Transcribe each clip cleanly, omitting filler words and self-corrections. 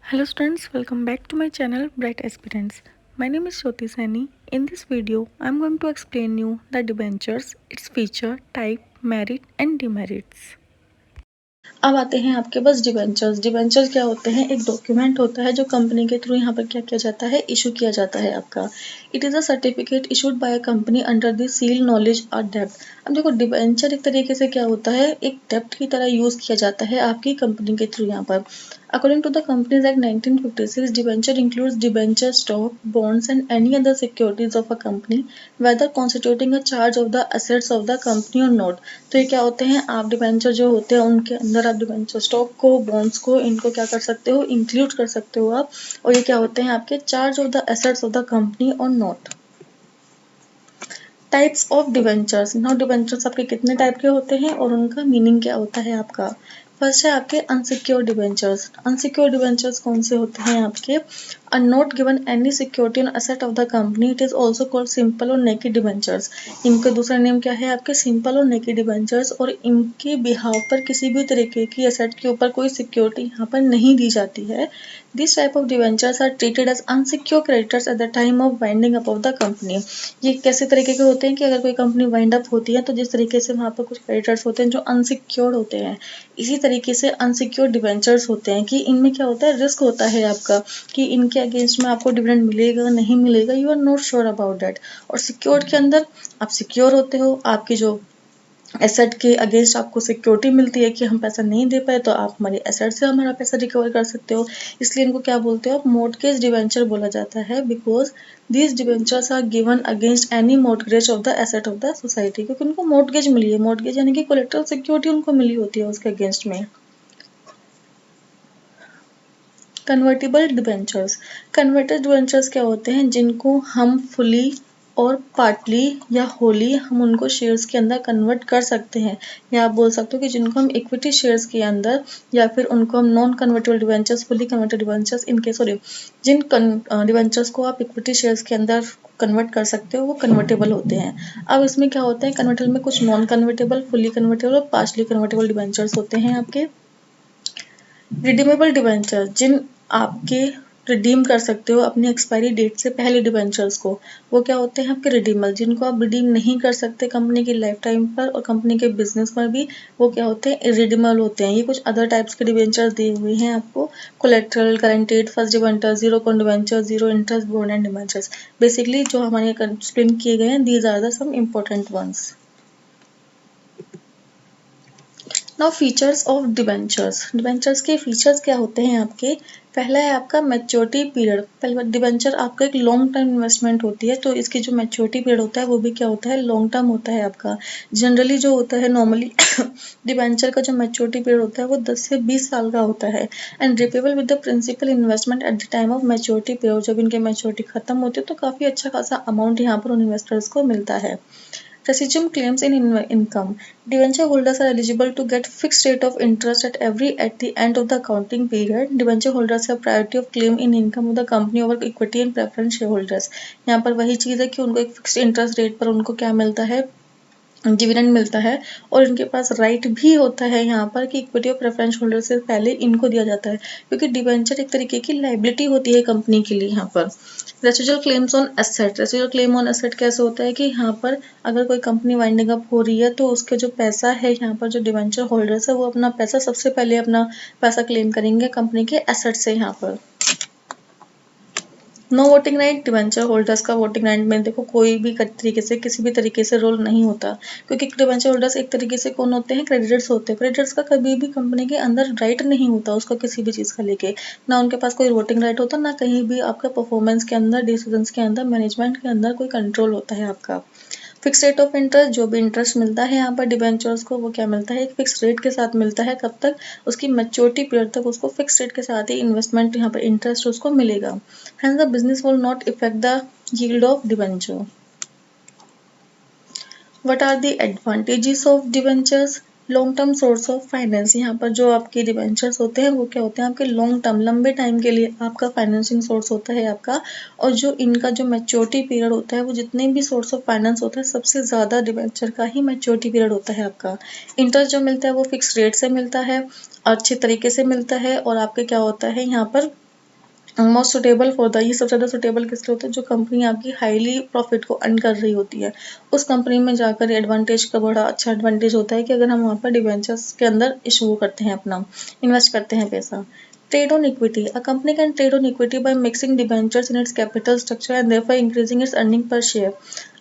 Hello students, welcome back to my channel Bright Aspirants. My name is Jyoti Saini. In this video, I am going to explain you the debentures, its feature, type, merit and demerits. अब आते हैं आपके पास debentures. Debentures क्या होते हैं? एक document होता है जो कंपनी के थ्रू यहाँ पर क्या किया जाता है, इशू किया जाता है आपका। It is a certificate issued by a company under the seal knowledge और डेप्ट। अब देखो डिबेंचर एक तरीके से क्या होता है, एक डेप्ट की तरह यूज़ किया जाता है आपकी कंपनी के थ्रू यहाँ पर। According to the Companies Act 1956, debenture includes debenture stock, bonds and any other securities of a company, whether constituting a charge of the assets of the company or not। तो ये क्या होते हैं, आप debenture जो होते हैं उनके अंदर आप डिबेंचर स्टॉक को, बॉन्ड्स को, इनको क्या कर सकते हो, इंक्लूड कर सकते हो आप। और ये क्या होते हैं आपके charge of the assets of the company और not. Types of debentures. Now debentures आपके कितने टाइप के होते हैं और उनका मीनिंग क्या होता है आपका। फर्स्ट है आपके अनसिक्योर्ड डिबेंचर्स। अनसिक्योर्ड डिबेंचर्स कौन से होते हैं आपके? Are not given any security on asset of the company, it is also called simple और नेकेड डिबेंचर्स। इनका दूसरा नेम क्या है आपके? सिंपल और नेकेड डिबेंचर्स। और इनके बिहाव पर किसी भी तरीके की एसेट के ऊपर कोई सिक्योरिटी यहाँ पर नहीं दी जाती है। This type of debentures are treated as unsecure creditors at the time of winding up of the company. ये कैसे तरीके के होते हैं कि अगर कोई कंपनी वाइंड अप होती है तो जिस तरीके से वहाँ पर कुछ क्रेडिटर्स होते हैं जो अनसिक्योर्ड होते हैं, इसी तरीके से अनसिक्योर्ड डिबेंचर्स होते हैं कि इनमें क्या होता है, रिस्क होता है आपका कि इनके अगेंस्ट में आपको डिविडेंड मिलेगा नहीं मिलेगा, you are not sure about that. और सिक्योर्ड के अंदर आप सिक्योर होते हो, आपकी जो एसेट के अगेंस्ट आपको सिक्योरिटी मिलती है कि हम पैसा नहीं दे पाए तो आप हमारे एसेट से हमारा पैसा रिकवर कर सकते हो। इसलिए इनको क्या बोलते हो आप? मॉर्टगेज डिबेंचर बोला जाता है, because these debentures are given against any mortgage of the asset of the society. क्योंकि उनको मॉर्टगेज मिली है, मॉर्टगेज यानी कि कोलेटरल सिक्योरिटी उनको मिली होती है उसके अगेंस्ट में। Convertible debentures. कन्वर्टेड डिबेंचर्स क्या होते हैं? जिनको हम फुली और पार्टली या होली हम उनको शेयर्स के अंदर कन्वर्ट कर सकते हैं, या आप बोल सकते हो कि जिनको हम इक्विटी शेयर्स के अंदर, या फिर उनको हम non convertible debentures, fully converted debentures, इनके सॉरी जिन डिबेंचर्स को आप इक्विटी शेयर्स के अंदर कन्वर्ट कर सकते हो वो कन्वर्टेबल होते हैं। अब इसमें क्या होता है, कन्वर्टेबल में कुछ नॉन कन्वर्टेबल, फुली कन्वर्टेबल और पार्शली कन्वर्टेबल डिबेंचर्स होते हैं आपके। रिडीमेबल डिबेंचर, जिन आपके रिडीम कर सकते हो अपनी एक्सपायरी डेट से पहले डिबेंचर्स को, वो क्या होते हैं आपके? रिडीमल। जिनको आप रिडीम नहीं कर सकते कंपनी की लाइफ टाइम पर और कंपनी के बिजनेस पर भी, वो क्या होते हैं? इरिडीमल होते हैं। ये कुछ अदर टाइप्स के डिबेंचर्स दिए हुए हैं आपको। Collateral, guaranteed, first debenture, zero con debenture, zero interest bond and debentures. Basically जो हमारे एक्सप्लेन किए गए हैं, these are the some important ones. Now features of debentures. Debentures के फीचर्स क्या होते हैं आपके? पहला है आपका मैच्योरिटी पीरियड। पहले डिबेंचर आपका एक लॉन्ग टर्म इन्वेस्टमेंट होती है, तो इसकी जो मैच्योरिटी पीरियड होता है वो भी क्या होता है? लॉन्ग टर्म होता है आपका। जनरली जो होता है नॉर्मली डिबेंचर का जो मैच्योरिटी पीरियड होता है वो 10 से 20 साल का होता है। And repayable with the principal investment at the time of maturity period. जब इनके मैच्योरिटी खत्म होती है तो काफी अच्छा खासा अमाउंट यहाँ पर उन इन्वेस्टर्स को मिलता है। Residuum claims in income. Debenture holders are eligible to get fixed rate of interest at the end of the accounting period. Debenture holders have priority of claim in income of the company over equity and preference shareholders. यहाँ पर वही चीज़ है कि उनको एक fixed interest rate पर उनको क्या मिलता है? डिविडेंड मिलता है। और इनके पास राइट भी होता है यहाँ पर कि इक्विटी और प्रेफरेंस होल्डर से पहले इनको दिया जाता है, क्योंकि डिबेंचर एक तरीके की लाइबिलिटी होती है कंपनी के लिए यहाँ पर। Residual claims on asset. Residual claim on asset कैसे होता है कि यहाँ पर अगर कोई कंपनी वाइंडिंग अप हो रही है तो उसके जो पैसा है यहाँ पर, जो डिबेंचर होल्डर्स है वो अपना पैसा सबसे पहले अपना पैसा क्लेम करेंगे कंपनी के एसेट से यहाँ पर। No voting right. Debenture holders का वोटिंग राइट में देखो कोई भी तरीके से किसी भी तरीके से रोल नहीं होता, क्योंकि डिबेंचर होल्डर्स एक तरीके से कौन होते हैं? क्रेडिटर्स होते हैं। क्रेडिटर्स का कभी भी कंपनी के अंदर राइट नहीं होता उसका किसी भी चीज़ का लेके, ना उनके पास कोई वोटिंग राइट होता, ना कहीं भी आपका परफॉर्मेंस के अंदर, डिसीजंस के अंदर, मैनेजमेंट के अंदर कोई कंट्रोल होता है आपका। Fix rate of interest. जो भी इंटरेस्ट मिलता है यहाँ पर डिबेंचर्स को वो क्या मिलता है? एक फिक्स रेट के साथ मिलता है। कब तक? उसकी मैच्योरिटी पीरियड तक उसको फिक्स रेट के साथ ही इन्वेस्टमेंट यहाँ पर इंटरेस्ट उसको मिलेगा। Hence the business will not affect the yield of debenture. What are the advantages of debentures? Long term source of finance. यहाँ पर जो आपके डिबेंचर्स होते हैं वो क्या होते हैं? आपके लॉन्ग टर्म, लंबे टाइम के लिए आपका फाइनेंसिंग सोर्स होता है आपका। और जो इनका जो मैच्योरिटी पीरियड होता है वो जितने भी सोर्स ऑफ फाइनेंस होता है सबसे ज़्यादा डिबेंचर का ही मैच्योरिटी पीरियड होता है आपका। इंटरेस्ट जो मिलता है वो फिक्स रेट से मिलता है, अच्छे तरीके से मिलता है। और आपके क्या होता है यहाँ पर मोस्ट सुटेबल फॉर द, ये सबसे ज़्यादा सुटेबल किस लिए होता है, जो कंपनी आपकी हाईली प्रॉफिट को अर्न कर रही होती है, उस कंपनी में जाकर एडवांटेज का बड़ा अच्छा एडवांटेज होता है कि अगर हम वहाँ पर डिवेंचर्स के अंदर इशू करते हैं, अपना इन्वेस्ट करते हैं पैसा। Trade on equity, a company can trade on equity by mixing debentures in its capital structure and therefore increasing its earning per share.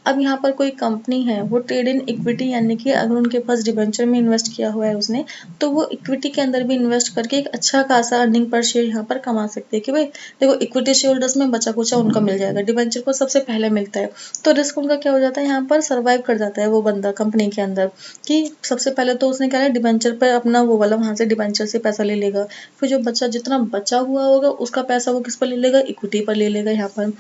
अब यहाँ पर कोई कंपनी है, वो ट्रेड इन इक्विटी यानी कि अगर उनके पास डिबेंचर में इन्वेस्ट किया हुआ है उसने, तो वो इक्विटी के अंदर भी इन्वेस्ट करके एक अच्छा खासा अर्निंग पर शेयर यहाँ पर कमा सकते हैं कि भाई देखो इक्विटी शेयर होल्डर्स में बचा कुचा उनका मिल जाएगा, डिबेंचर को सबसे पहले मिलता है, तो रिस्क उनका क्या हो जाता है, यहाँ पर सर्वाइव कर जाता है वो बंदा कंपनी के अंदर, कि सबसे पहले तो उसने क्या है डिबेंचर पर अपना वो वाला वहां से डिबेंचर से पैसा ले लेगा, फिर जो बच्चा जितना बचा हुआ होगा उसका पैसा वो किस पर ले लेगा, इक्विटी पर ले लेगा यहाँ पर।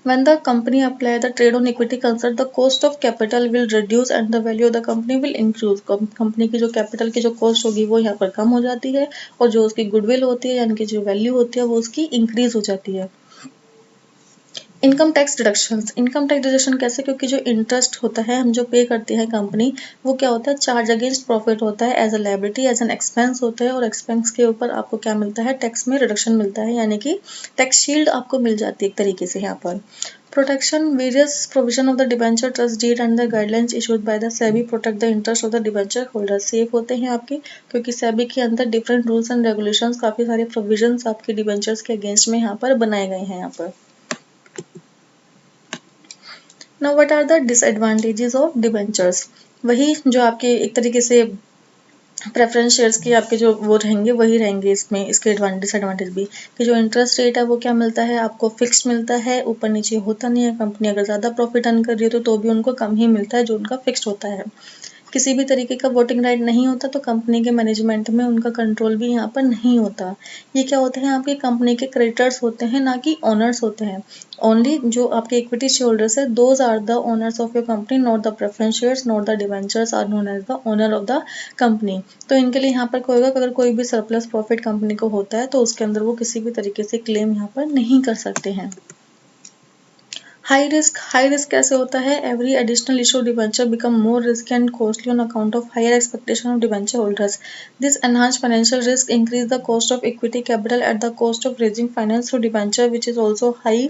When the company apply the trade on equity concept, the cost of capital will reduce and the value of the company will increase. Company की जो कैपिटल की जो कॉस्ट होगी वो यहाँ पर कम हो जाती है, और जो उसकी गुडविल होती है यानी कि जो वैल्यू होती है वो उसकी इंक्रीज हो जाती है। Income tax deduction, income tax deduction कैसे, क्योंकि जो इंटरेस्ट होता है हम जो पे करते हैं कंपनी, वो क्या होता है चार्ज अगेंस्ट प्रॉफिट होता है, as a liability as an expense होता है, और एक्सपेंस के ऊपर आपको क्या मिलता है, टैक्स में रिडक्शन मिलता है, यानी कि टैक्स शील्ड आपको मिल जाती है एक तरीके से यहाँ पर। Protection, various provision of the debenture trust deed and the guidelines issued by the SEBI protect the interest of the debenture holder, safe होते हैं आपके, क्योंकि सेबी के अंदर डिफरेंट रूल्स एंड रेगुलेशंस, काफी सारे प्रोविजंस आपके डिबेंचर्स के अगेंस्ट में यहाँ पर बनाए गए हैं यहाँ पर। Now what are the disadvantages of debentures, वही जो आपके एक तरीके से प्रेफरेंस शेयर्स के आपके जो वो रहेंगे वही रहेंगे इसमें, इसके डिसएडवांटेज भी, कि जो इंटरेस्ट रेट है वो क्या मिलता है आपको, फिक्स्ड मिलता है, ऊपर नीचे होता नहीं है, कंपनी अगर ज़्यादा प्रॉफिट अर्न कर रही है तो भी उनको कम ही मिलता है जो उनका फिक्स्ड होता है। किसी भी तरीके का वोटिंग राइट नहीं होता, तो कंपनी के मैनेजमेंट में उनका कंट्रोल भी यहाँ पर नहीं होता। ये क्या होते हैं आपके कंपनी के क्रेडिटर्स होते हैं, ना कि ओनर्स होते हैं। ओनली जो आपके इक्विटी शेयर होल्डर्स है, those are the owners of your company, not the preference shares, not the debentures are known as the owner of the company. तो इनके लिए यहाँ पर क्या होगा, अगर कोई भी सरप्लस प्रॉफिट कंपनी को होता है तो उसके अंदर वो किसी भी तरीके से क्लेम यहाँ पर नहीं कर सकते हैं। हाई रिस्क कैसे होता है, every additional issue debenture become more risk and costly on account of higher expectation of debenture holders, this enhance financial risk increase the cost of equity capital at the cost of raising finance through debenture which is also high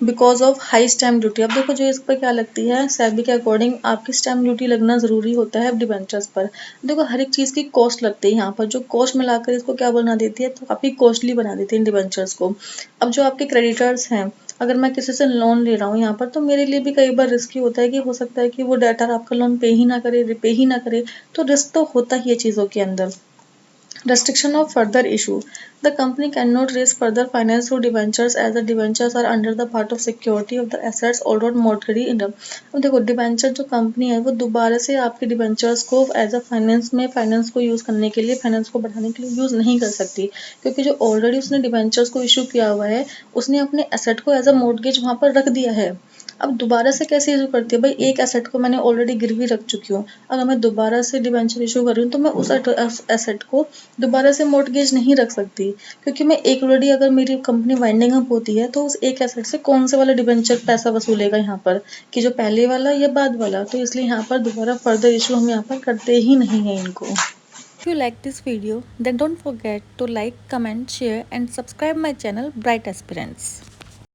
because of high stamp duty. अब देखो जो इस पर क्या लगती है, सेबी के according आपकी स्टैम्प ड्यूटी लगना जरूरी होता है डिबेंचर्स पर। देखो हर एक चीज की कॉस्ट लगती है, यहाँ पर जो कॉस्ट मिलाकर इसको क्या बना देती है, तो काफी कॉस्टली बना देती है डिबेंचर्स को। अब जो आपके क्रेडिटर्स हैं, अगर मैं किसी से लोन ले रहा हूँ यहाँ पर, तो मेरे लिए भी कई बार रिस्की होता है कि हो सकता है कि वो डेटर आपका लोन पे ही ना करे, रिपे ही ना करे, तो रिस्क तो होता ही है चीजों के अंदर। Restriction of further issue. The company cannot raise further finance through debentures as the debentures are under the part of security of the assets already mortgaged in them. अब देखो डिबेंचर जो कंपनी है वो दोबारा से आपके डिबेंचर्स को as a finance में फाइनेंस को यूज करने के लिए, फाइनेंस को बढ़ाने के लिए यूज नहीं कर सकती, क्योंकि जो ऑलरेडी उसने डिबेंचर्स को इशू किया हुआ है, उसने अपने एसेट को एज अ मोर्टगेज वहां पर रख दिया है। अब दोबारा से कैसे इशू करती है भाई, एक एसेट को मैंने ऑलरेडी गिरवी रख चुकी हूँ, अगर मैं दोबारा से डिबेंचर इशू कर रही हूँ तो मैं उस एसेट को दोबारा से मॉर्टगेज नहीं रख सकती, क्योंकि मैं एक ऑलरेडी अगर मेरी कंपनी वाइंडिंग अप होती है तो उस एक एसेट से कौन से वाला डिबेंचर पैसा वसूलेगा यहाँ पर, कि जो पहले वाला या बाद वाला, तो इसलिए यहाँ पर दोबारा फर्दर इशू हम यहाँ पर करते ही नहीं है इनको। If you like this video, then don't forget to like, comment, share and subscribe my channel Bright Aspirants.